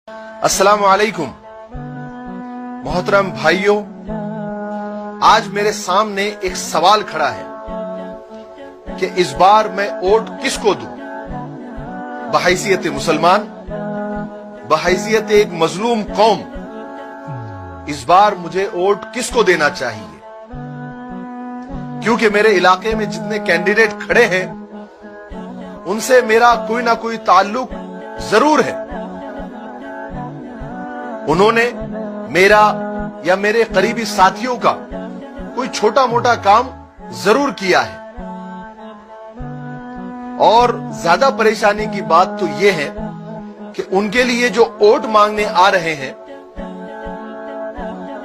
अस्सलाम वालेकुम। मोहतरम भाइयों, आज मेरे सामने एक सवाल खड़ा है कि इस बार मैं वोट किसको दूं। बहैसियत मुसलमान, बहैसियत एक मजलूम कौम, इस बार मुझे वोट किसको देना चाहिए? क्योंकि मेरे इलाके में जितने कैंडिडेट खड़े हैं उनसे मेरा कोई ना कोई ताल्लुक जरूर है। उन्होंने मेरा या मेरे करीबी साथियों का कोई छोटा मोटा काम जरूर किया है। और ज्यादा परेशानी की बात तो यह है कि उनके लिए जो वोट मांगने आ रहे हैं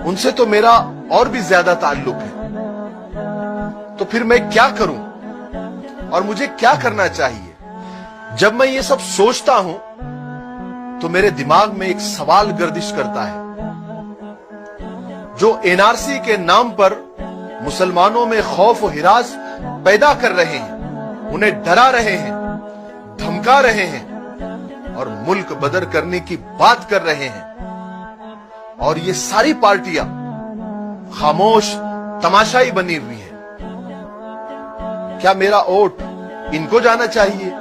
उनसे तो मेरा और भी ज्यादा ताल्लुक है। तो फिर मैं क्या करूं और मुझे क्या करना चाहिए? जब मैं ये सब सोचता हूं तो मेरे दिमाग में एक सवाल गर्दिश करता है। जो एनआरसी के नाम पर मुसलमानों में खौफ और हिरास पैदा कर रहे हैं, उन्हें डरा रहे हैं, धमका रहे हैं और मुल्क बदर करने की बात कर रहे हैं, और ये सारी पार्टियां खामोश तमाशाई बनी हुई है, क्या मेरा वोट इनको जाना चाहिए?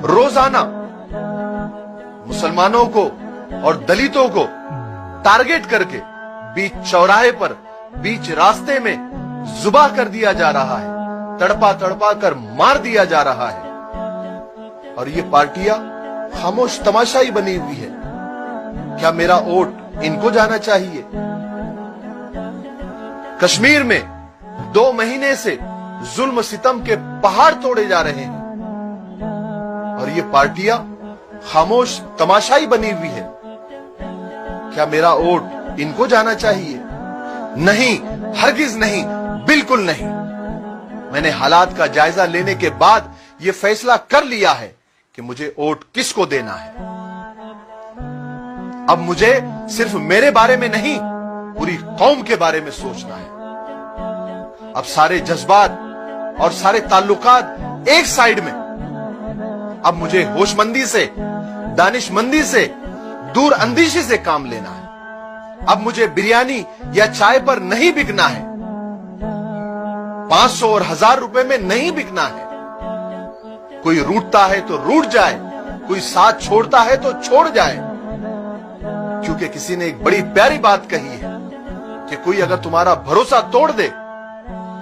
रोजाना मुसलमानों को और दलितों को टारगेट करके बीच चौराहे पर, बीच रास्ते में जुबा कर दिया जा रहा है, तड़पा तड़पा कर मार दिया जा रहा है, और ये पार्टियां खामोश तमाशाई बनी हुई है। क्या मेरा वोट इनको जाना चाहिए? कश्मीर में 2 महीने से जुल्म सितम के पहाड़ तोड़े जा रहे हैं और ये पार्टियां खामोश तमाशाई बनी हुई है। क्या मेरा वोट इनको जाना चाहिए? नहीं, हरगिज नहीं, बिल्कुल नहीं। मैंने हालात का जायजा लेने के बाद यह फैसला कर लिया है कि मुझे वोट किसको देना है। अब मुझे सिर्फ मेरे बारे में नहीं, पूरी कौम के बारे में सोचना है। अब सारे जज्बात और सारे ताल्लुकात एक साइड में। अब मुझे होशमंदी से, दानिशमंदी से, दूर अंदेशी से काम लेना है। अब मुझे बिरयानी या चाय पर नहीं बिकना है, 500 और 1000 रुपए में नहीं बिकना है। कोई रूठता है तो रूठ जाए, कोई साथ छोड़ता है तो छोड़ जाए। क्योंकि किसी ने एक बड़ी प्यारी बात कही है कि कोई अगर तुम्हारा भरोसा तोड़ दे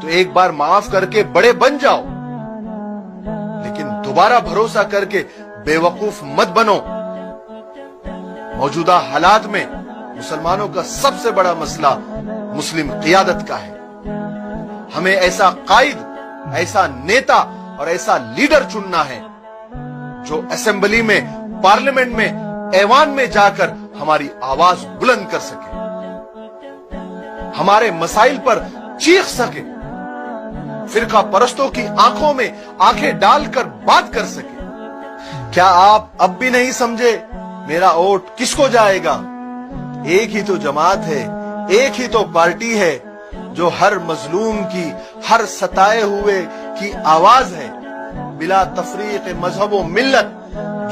तो एक बार माफ करके बड़े बन जाओ, लेकिन दोबारा भरोसा करके बेवकूफ मत बनो। मौजूदा हालात में मुसलमानों का सबसे बड़ा मसला मुस्लिम क़ियादत का है। हमें ऐसा कायद, ऐसा नेता और ऐसा लीडर चुनना है जो असेंबली में, पार्लियामेंट में, ऐवान में जाकर हमारी आवाज बुलंद कर सके, हमारे मसाइल पर चीख सके, फिरका परस्तों की आंखों में आंखें डालकर बात कर सके। क्या आप अब भी नहीं समझे मेरा वोट किसको जाएगा? एक ही तो जमात है, एक ही तो पार्टी है जो हर मजलूम की, हर सताए हुए की आवाज है। बिला तफरीक मजहब व मिल्लत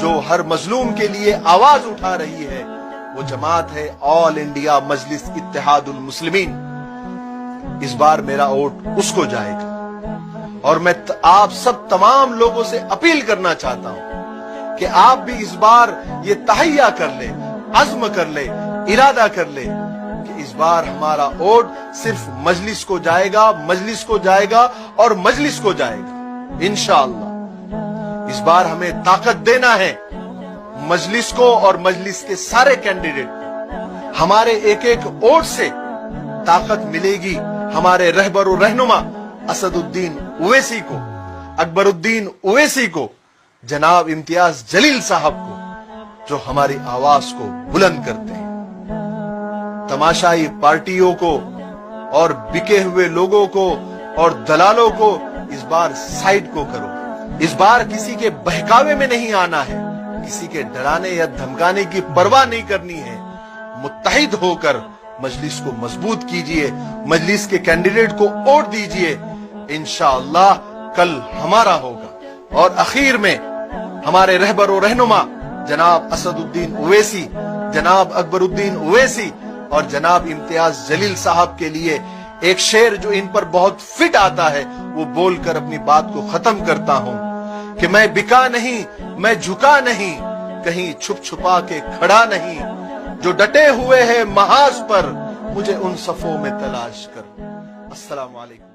जो हर मजलूम के लिए आवाज उठा रही है, वो जमात है ऑल इंडिया मजलिस इत्तेहादुल मुस्लिमीन। इस बार मेरा वोट उसको जाएगा और मैं आप सब तमाम लोगों से अपील करना चाहता हूं कि आप भी इस बार ये तहैया कर ले, अज़्म कर ले, इरादा कर ले कि इस बार हमारा वोट सिर्फ मजलिस को जाएगा, मजलिस को जाएगा और मजलिस को जाएगा इंशाअल्लाह। इस बार हमें ताकत देना है मजलिस को और मजलिस के सारे कैंडिडेट को। हमारे एक एक वोट से ताकत मिलेगी हमारे रहबर और रहनुमा असदुद्दीन ओवैसी को, अकबरुद्दीन ओवैसी को, जनाब इम्तियाज जलील साहब को, जो हमारी आवाज को बुलंद करते हैं। तमाशाई पार्टियों को और बिके हुए लोगों को और दलालों को इस बार साइड को करो। इस बार किसी के बहकावे में नहीं आना है, किसी के डराने या धमकाने की परवाह नहीं करनी है। मुत्तहिद होकर मजलिस को मजबूत कीजिए, मजलिस के कैंडिडेट को वोट दीजिए। इंशाअल्लाह कल हमारा होगा। और आखिर में हमारे रहबर और रहनुमा जनाब असदुद्दीन ओवैसी, जनाब अकबरुद्दीन ओवैसी और जनाब इम्तियाज जलील साहब के लिए एक शेर जो इन पर बहुत फिट आता है वो बोलकर अपनी बात को खत्म करता हूं कि मैं बिका नहीं, मैं झुका नहीं, कहीं छुप छुपा के खड़ा नहीं, जो डटे हुए हैं महाज पर मुझे उन सफों में तलाश कर। अस्सलाम वालेकुम।